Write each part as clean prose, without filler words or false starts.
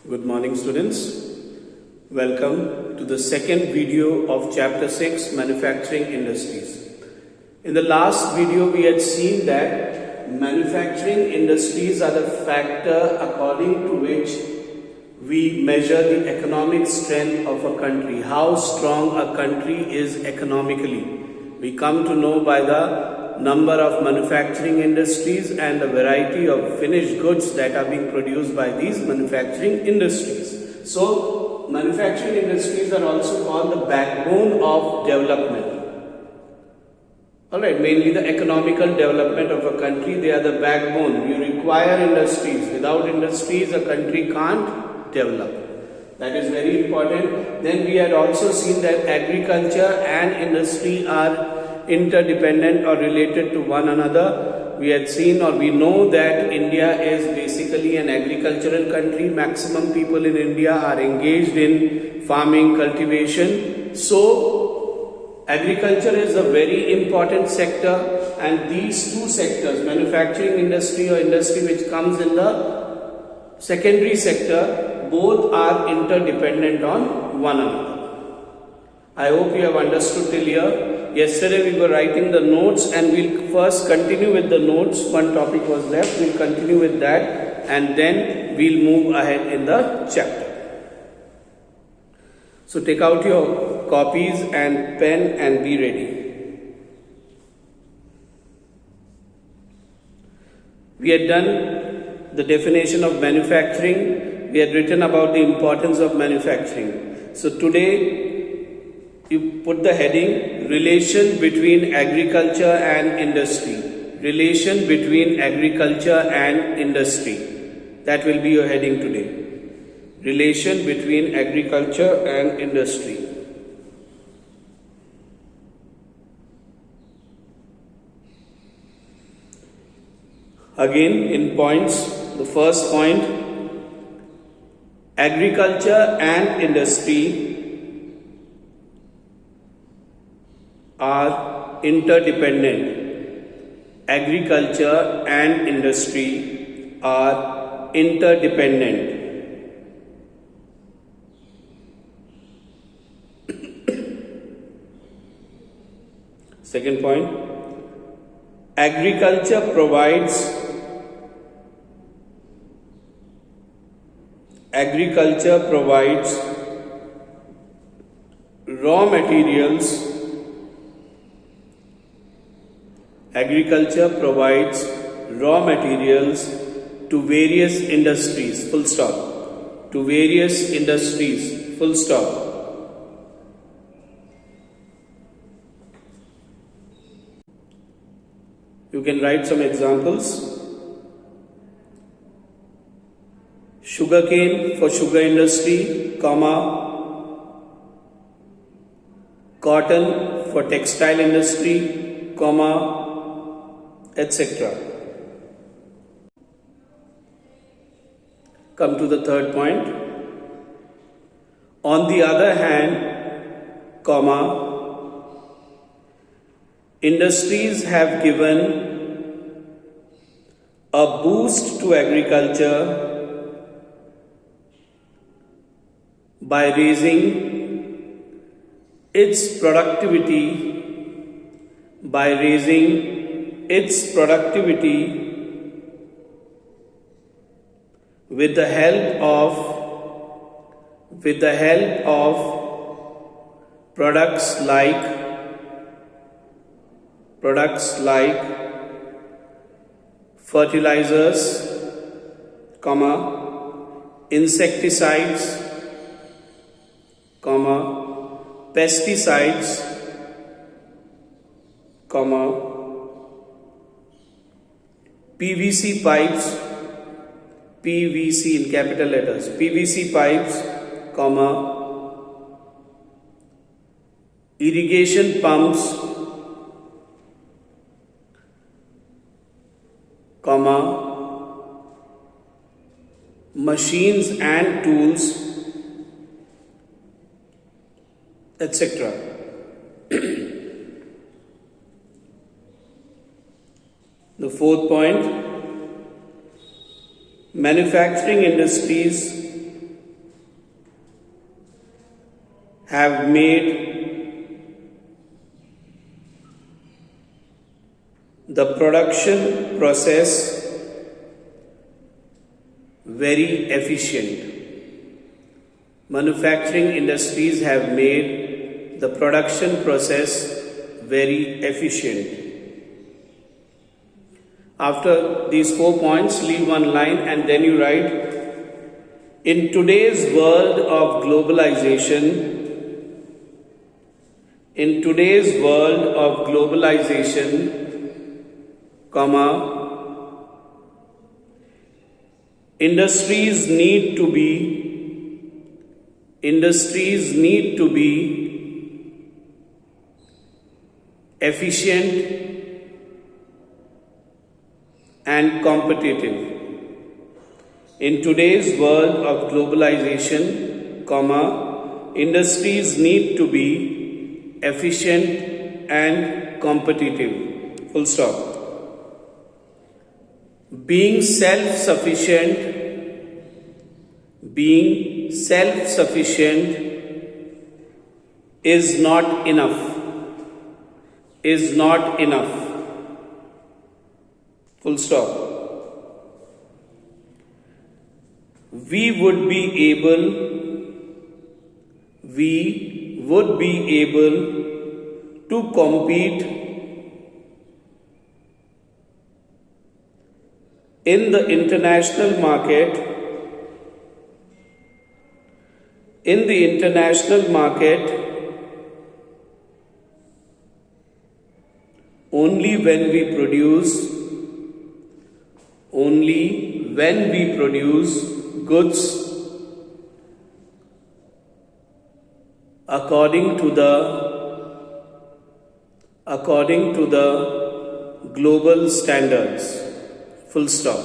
Good morning, students. Welcome to the second video of Chapter 6, Manufacturing Industries. In the last video, we had seen that manufacturing industries are the factor according to which we measure the economic strength of a country, how strong a country is economically. We come to know by the number of manufacturing industries and the variety of finished goods that are being produced by these manufacturing industries. So, manufacturing industries are also called the backbone of development. Alright, mainly the economical development of a country, they are the backbone. You require industries. Without industries, a country can't develop. That is very important. Then we had also seen that agriculture and industry are interdependent or related to one another. We had seen or we know that India is basically an agricultural country. Maximum people in India are engaged in farming, cultivation. So, agriculture is a very important sector, and these two sectors, manufacturing industry or industry which comes in the secondary sector, both are interdependent on one another. I hope you have understood till here. Yesterday we were writing the notes, and we'll first continue with the notes. One topic was left, we'll continue with that, and then we'll move ahead in the chapter. So take out your copies and pen and be ready. We had done the definition of manufacturing. We had written about the importance of manufacturing. So today you put the heading, relation between agriculture and industry. Relation between agriculture and industry. That will be your heading today. Relation between agriculture and industry. Again, in points, the first point, agriculture and industry are interdependent. Agriculture and industry are interdependent. Second point, agriculture provides raw materials. Agriculture provides raw materials to various industries, full stop. To various industries, full stop. You can write some examples. Sugarcane for sugar industry, comma, cotton for textile industry, comma, etc. Come to the third point. On the other hand, comma, industries have given a boost to agriculture by raising its productivity with the help of products like fertilizers, comma, insecticides, comma, pesticides, comma, PVC pipes, PVC in capital letters, PVC pipes, comma, irrigation pumps, comma, machines and tools, etc. The fourth point, manufacturing industries have made the production process very efficient. Manufacturing industries have made the production process very efficient. After these 4 points, leave one line and then you write, in today's world of globalization, industries need to be efficient and competitive. In today's world of globalization, industries need to be efficient and competitive. Full stop. Being self-sufficient is not enough. Full stop. We would be able to compete in the international market only when we produce goods according to the global standards. Full stop.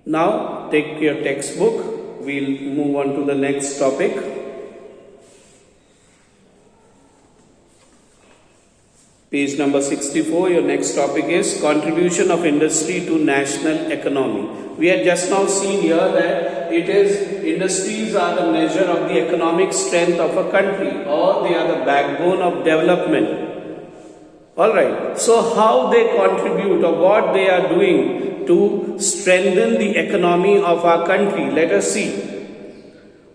Now take your textbook. We'll move on to the next topic. Page number 64, your next topic is contribution of industry to national economy. We had just now seen here that industries are the measure of the economic strength of a country, or they are the backbone of development. Alright, so how they contribute or what they are doing to strengthen the economy of our country, let us see.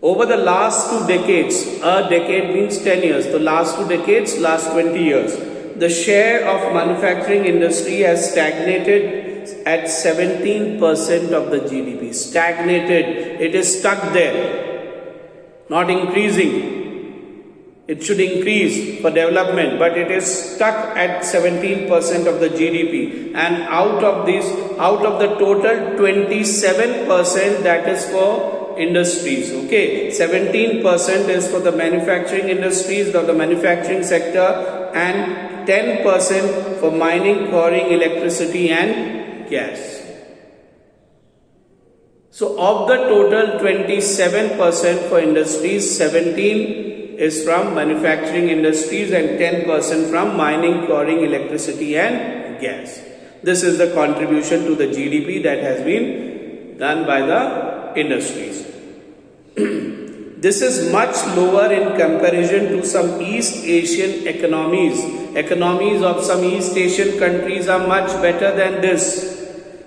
Over the last 2 decades, a decade means 10 years, the last 2 decades, last 20 years, the share of manufacturing industry has stagnated at 17% of the GDP. Stagnated, it is stuck there, not increasing. It should increase for development, but it is stuck at 17% of the GDP. And out of the total 27% that is for industries. Okay, 17% is for the manufacturing industries or the manufacturing sector, and 10% for mining, quarrying, electricity and gas. So of the total 27% for industries, 17 is from manufacturing industries and 10% from mining, quarrying, electricity and gas. This is the contribution to the GDP that has been done by the industries. This is much lower in comparison to some East Asian economies. Economies of some East Asian countries are much better than this,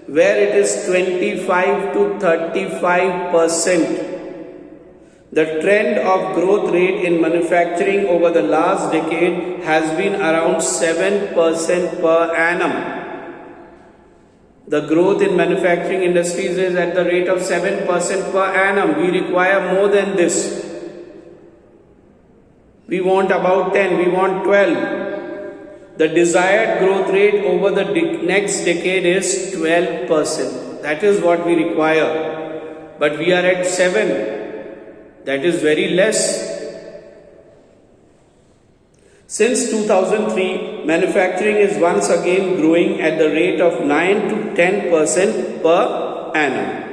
where it is 25 to 35%. The trend of growth rate in manufacturing over the last decade has been around 7% per annum. The growth in manufacturing industries is at the rate of 7% per annum. We require more than this. We want about 10, we want 12. The desired growth rate over the next decade is 12%. That is what we require. But we are at 7. That is very less. Since 2003, manufacturing is once again growing at the rate of 9 to 10% per annum.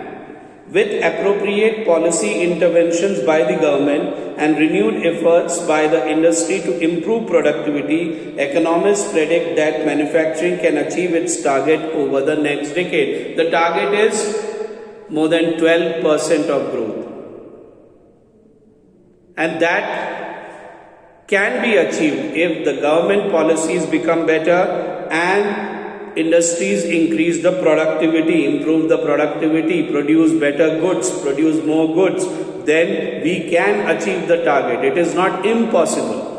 With appropriate policy interventions by the government and renewed efforts by the industry to improve productivity, economists predict that manufacturing can achieve its target over the next decade. The target is more than 12% of growth. And that can be achieved if the government policies become better and industries increase the productivity, improve the productivity, produce better goods, produce more goods. Then we can achieve the target. It is not impossible.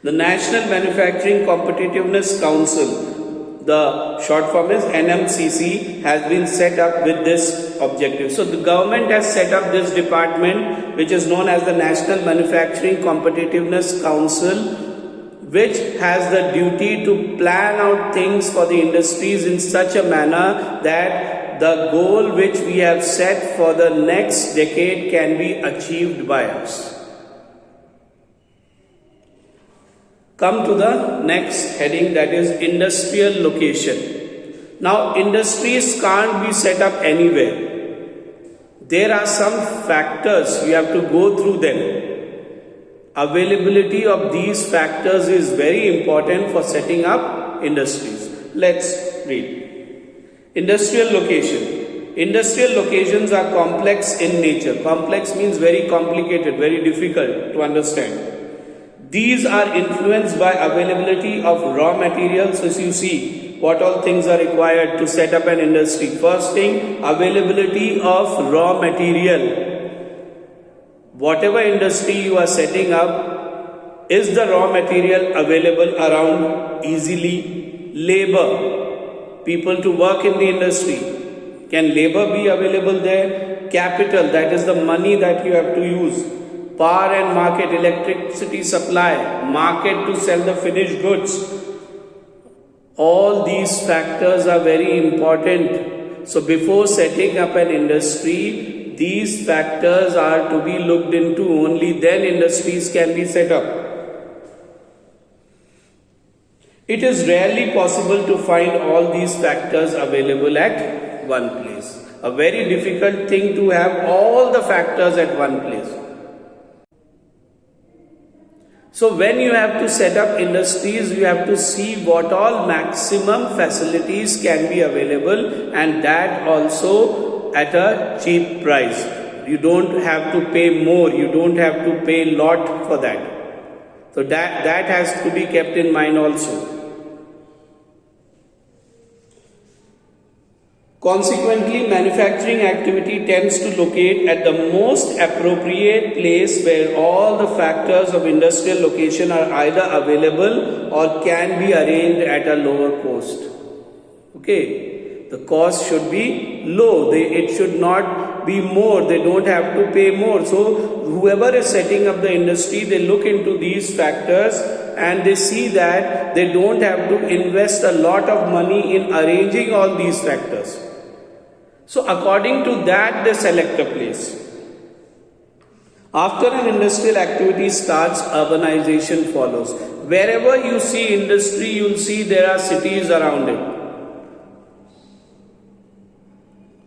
The National Manufacturing Competitiveness Council, the short form is NMCC, has been set up with this objective. So the government has set up this department which is known as the National Manufacturing Competitiveness Council, which has the duty to plan out things for the industries in such a manner that the goal which we have set for the next decade can be achieved by us. Come to the next heading, that is industrial location. Now, industries can't be set up anywhere. There are some factors, we have to go through them. Availability of these factors is very important for setting up industries. Let's read. Industrial location. Industrial locations are complex in nature. Complex means very complicated, very difficult to understand. These are influenced by availability of raw materials. As you see, what all things are required to set up an industry. First thing, availability of raw material. Whatever industry you are setting up, is the raw material available around easily? Labor, people to work in the industry. Can labor be available there? Capital, that is the money that you have to use. Power and market, electricity supply, market to sell the finished goods. All these factors are very important. So before setting up an industry, these factors are to be looked into. Only then industries can be set up. It is rarely possible to find all these factors available at one place. A very difficult thing to have all the factors at one place. So when you have to set up industries, you have to see what all maximum facilities can be available, and that also at a cheap price. You don't have to pay more, you don't have to pay a lot for that. So that has to be kept in mind also. Consequently, manufacturing activity tends to locate at the most appropriate place where all the factors of industrial location are either available or can be arranged at a lower cost. Okay, the cost should be low, it should not be more, they don't have to pay more. So whoever is setting up the industry, they look into these factors and they see that they don't have to invest a lot of money in arranging all these factors. So according to that, they select a place. After an industrial activity starts, urbanization follows. Wherever you see industry, you will see there are cities around it.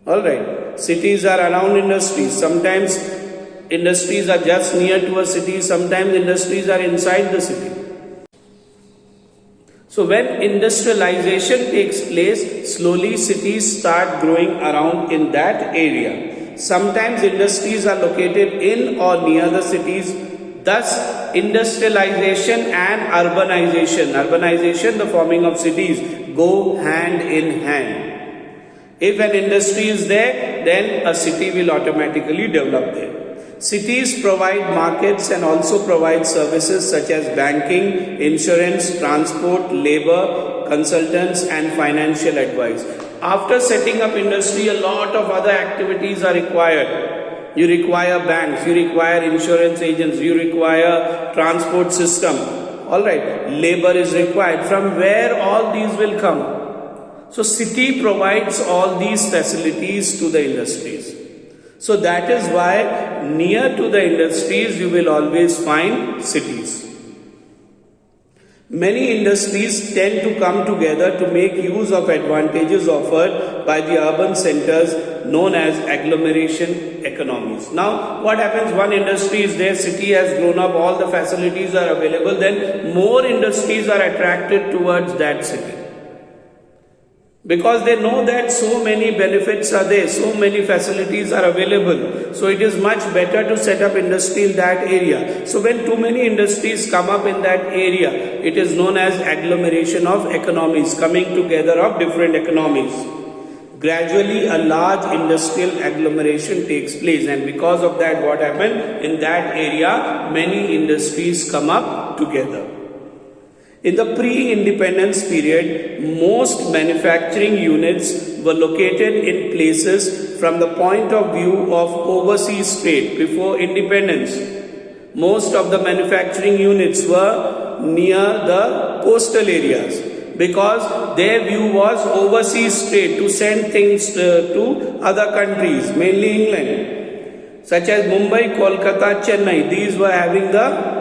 Alright, cities are around industries. Sometimes industries are just near to a city, sometimes industries are inside the city. So when industrialization takes place, slowly cities start growing around in that area. Sometimes industries are located in or near the cities. Thus, industrialization and urbanization, the forming of cities, go hand in hand. If an industry is there, then a city will automatically develop there. Cities provide markets and also provide services such as banking, insurance, transport, labor, consultants and financial advice. After setting up industry, a lot of other activities are required. You require banks, you require insurance agents, you require transport system. Alright, labor is required. From where all these will come? So city provides all these facilities to the industries. So that is why near to the industries you will always find cities. Many industries tend to come together to make use of advantages offered by the urban centers known as agglomeration economies. Now what happens, one industry is there, city has grown up, all the facilities are available, then more industries are attracted towards that city. because they know that so many benefits are there, so many facilities are available. So it is much better to set up industry in that area. So when too many industries come up in that area, it is known as agglomeration of economies, coming together of different economies. Gradually a large industrial agglomeration takes place, and because of that, what happened in that area, many industries come up together. In the pre-independence period, most manufacturing units were located in places from the point of view of overseas trade. Before independence, most of the manufacturing units were near the coastal areas, because their view was overseas trade, to send things to other countries, mainly England, such as Mumbai, Kolkata, Chennai. These were having the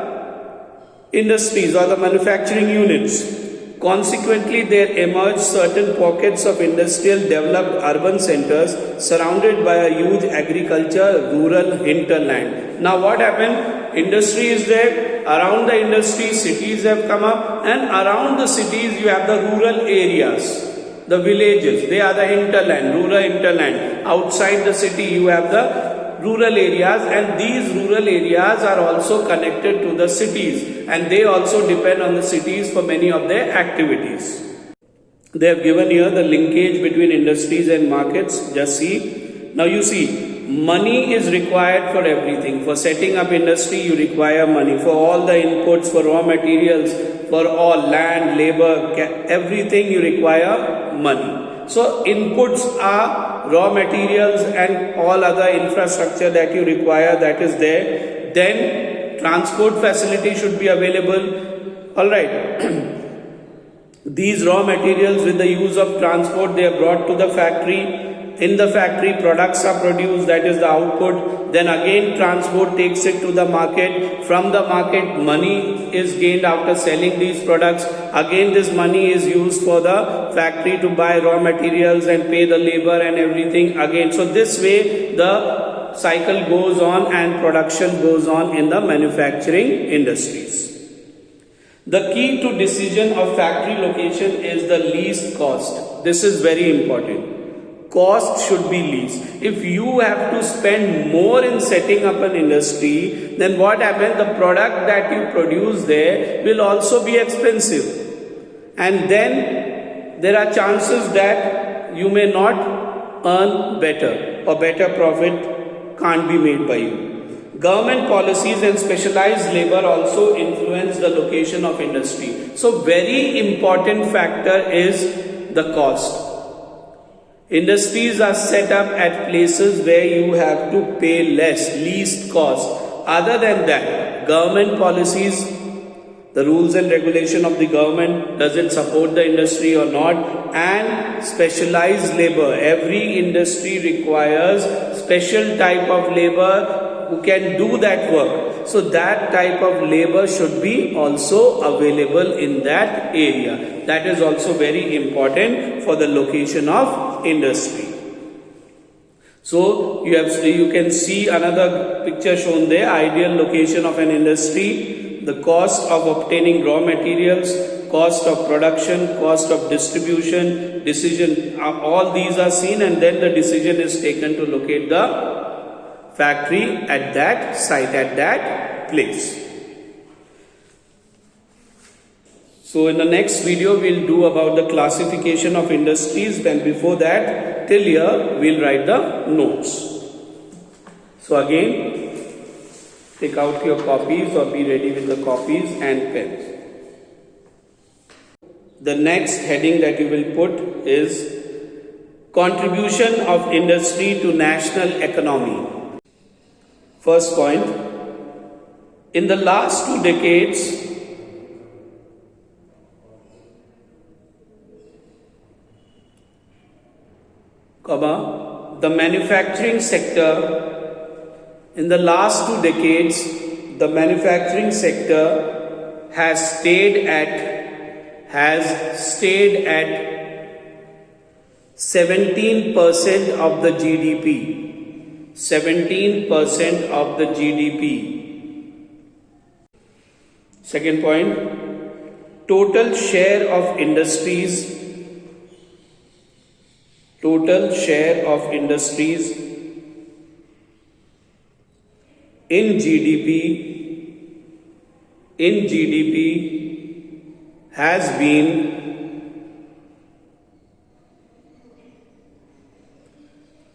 industries or the manufacturing units. Consequently, there emerged certain pockets of industrial developed urban centers surrounded by a huge agriculture rural hinterland. Now what happened? Industry is there. Around the industry, cities have come up, and around the cities you have the rural areas, the villages. They are the hinterland, rural hinterland. Outside the city you have the rural areas, and these rural areas are also connected to the cities, and they also depend on the cities for many of their activities. They have given here the linkage between industries and markets. Just see. Now you see, money is required for everything. For setting up industry, you require money. For all the inputs, for raw materials, for all land, labor, everything you require money. So inputs are raw materials and all other infrastructure that you require, that is there. Then transport facility should be available. Alright. These raw materials, with the use of transport, they are brought to the factory. In the factory, products are produced, that is the output. Then again transport takes it to the market. From the market, money is gained after selling these products. Again this money is used for the factory to buy raw materials and pay the labor and everything again. So this way the cycle goes on and production goes on in the manufacturing industries. The key to decision of factory location is the least cost. This is very important. Cost should be least. If you have to spend more in setting up an industry, then what happens? The product that you produce there will also be expensive. And then there are chances that you may not earn better, or better profit can't be made by you. Government policies and specialized labor also influence the location of industry. So very important factor is the cost. Industries are set up at places where you have to pay less, least cost. Other than that, government policies, the rules and regulation of the government, does it support the industry or not, and specialized labor. Every industry requires special type of labor who can do that work. So that type of labor should be also available in that area. That is also very important for the location of industry. So you can see another picture shown there. Ideal location of an industry, the cost of obtaining raw materials, cost of production, cost of distribution, decision, all these are seen, and then the decision is taken to locate the factory at that site, at that place. So in the next video we'll do about the classification of industries. Then before that, till here we'll write the notes. So again, take out your copies or be ready with the copies and pens. The next heading that you will put is contribution of industry to national economy. First point, in the last 2 decades, the manufacturing sector, in the last 2 decades, the manufacturing sector has stayed at 17% of the GDP. 17% of the GDP. Second point, total share of industries total share of industries in GDP has been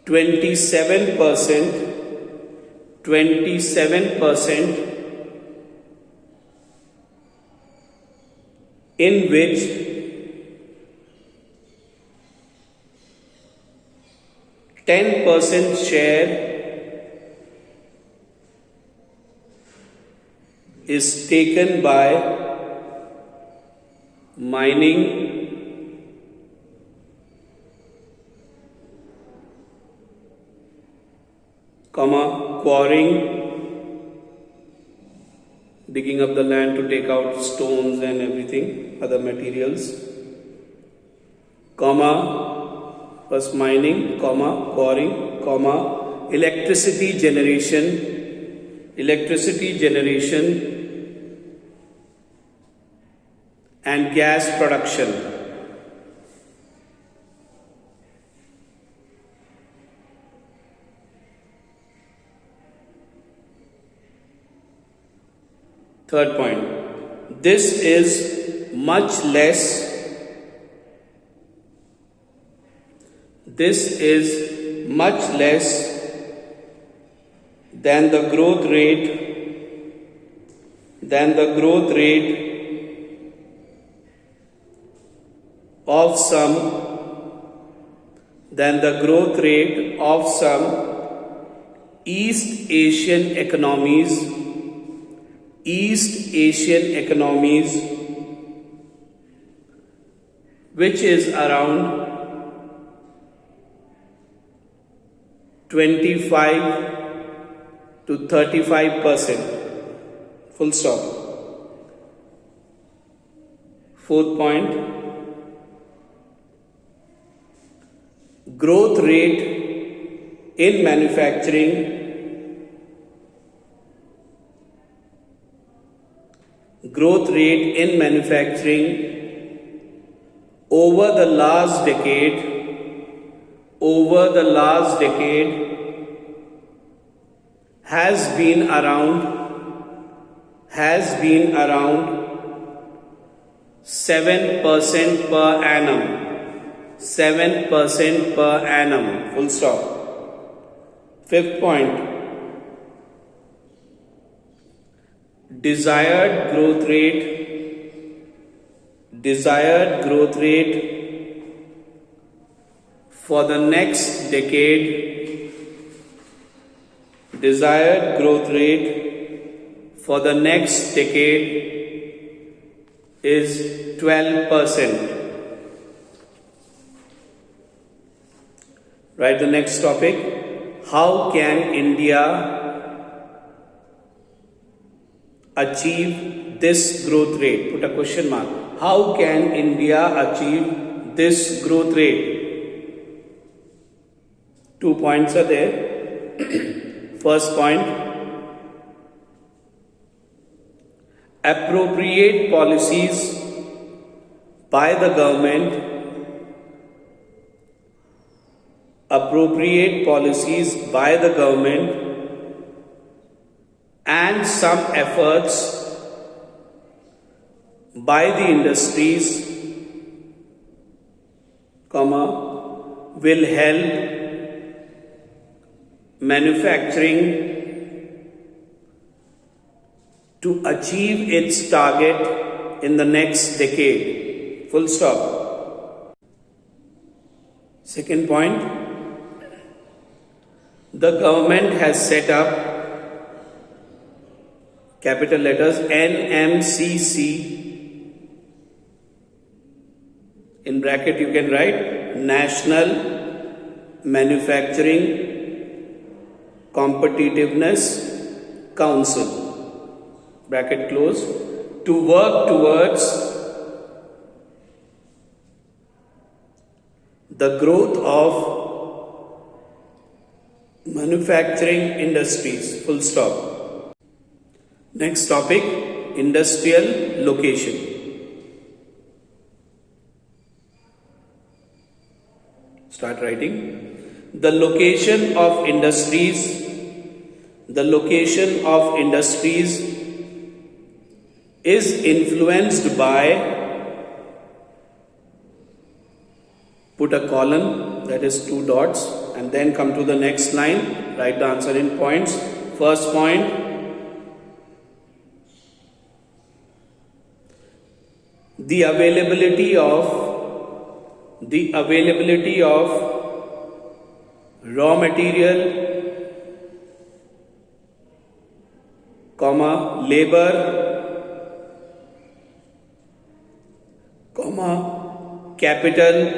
27%, in which 10% share is taken by mining, quarrying, digging up the land to take out stones and everything, other materials, first mining, quarrying, electricity generation and gas production. Third point, this is much less than the growth rate of some East Asian economies, which is around 25 to 35%. Full stop. Fourth point, growth rate in manufacturing over the last decade has been around 7% per annum. 7% per annum. Full stop. Fifth point, desired growth rate for the next decade is 12%. Right, the next topic, how can India achieve this growth rate? Put a question mark. How can India achieve this growth rate? 2 points are there. First point, appropriate policies by the government and some efforts by the industries, will help manufacturing to achieve its target in the next decade. Full stop. Second point, the government has set up, capital letters, NMCC, in bracket you can write National Manufacturing Competitiveness Council, bracket close, to work towards the growth of manufacturing industries. Full stop. Next topic, industrial location. Start writing. The location of industries. The location of industries is influenced by, put a column, that is 2 dots, and then come to the next line, write the answer in points. First point, the availability of raw material, comma, labor, comma, capital,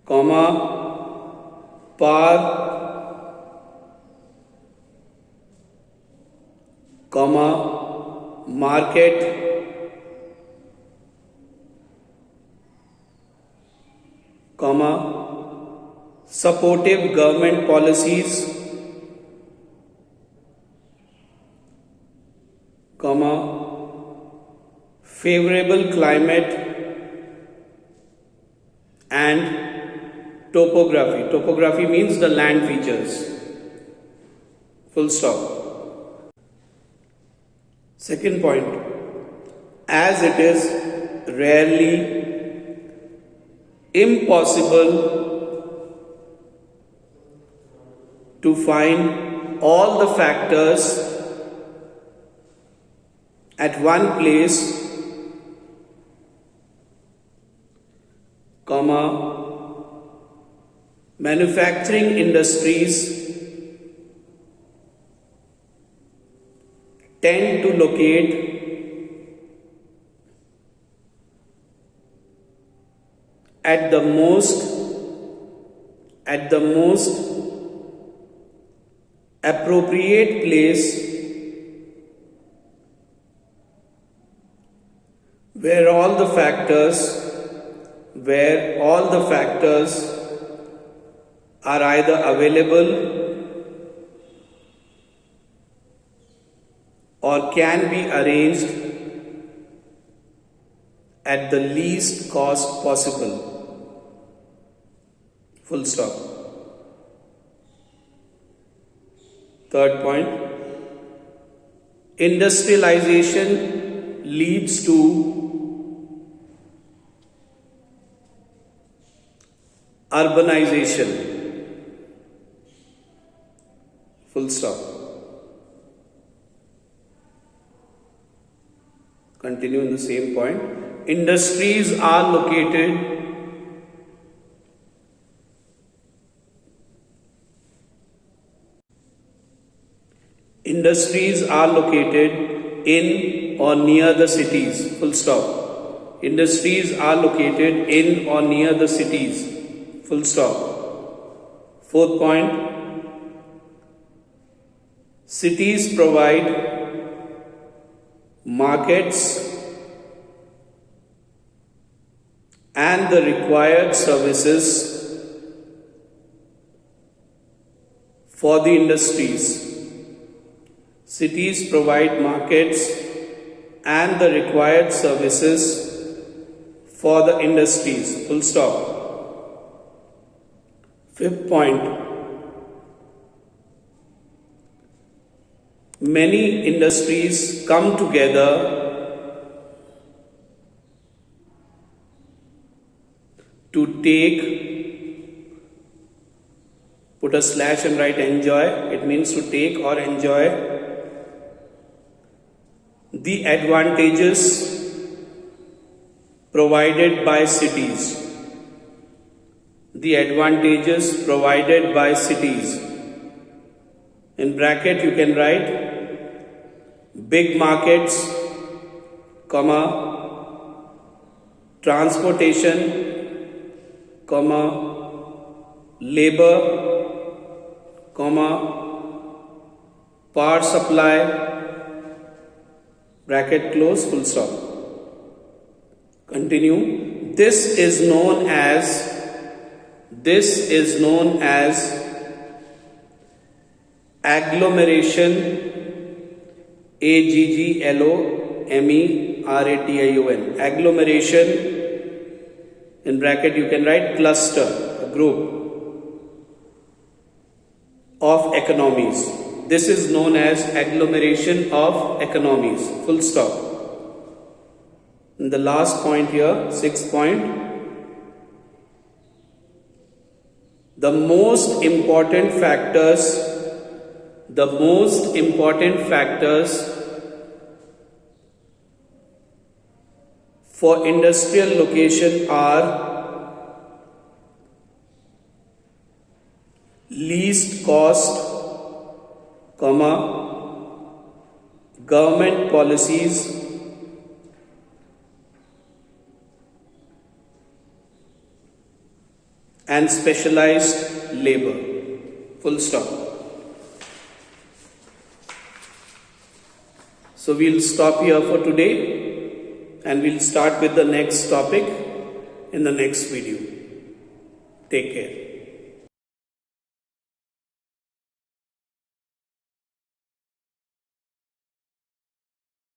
comma, power, comma, market, comma, supportive government policies, comma, favorable climate, and topography. Topography means the land features. Full stop. Second point, as it is rarely impossible to find all the factors at one place, comma, manufacturing industries tend to locate at the most appropriate place where all the factors are either available or can be arranged at the least cost possible. Full stop. Third point, industrialization leads to urbanization. Full stop. Continue in the same point. Industries are located in or near the cities. Full stop. Industries are located in or near the cities. Full stop. Fourth point, cities provide markets and the required services for the industries. Cities provide markets and the required services for the industries. Full stop. Fifth point, many industries come together to take, put a slash and write enjoy. It means to take or enjoy the advantages provided by cities. The advantages provided by cities. In bracket you can write big markets, comma, transportation, comma, labor, comma, power supply, bracket close, full stop. Continue. This is known as agglomeration, agglomeration. Agglomeration In bracket you can write cluster, a group of economies. This is known as agglomeration of economies. Full stop. And the last point here, sixth point. The most important factors for industrial location are least cost, government policies, and specialized labor. Full stop. So we'll stop here for today and we'll start with the next topic in the next video. Take care.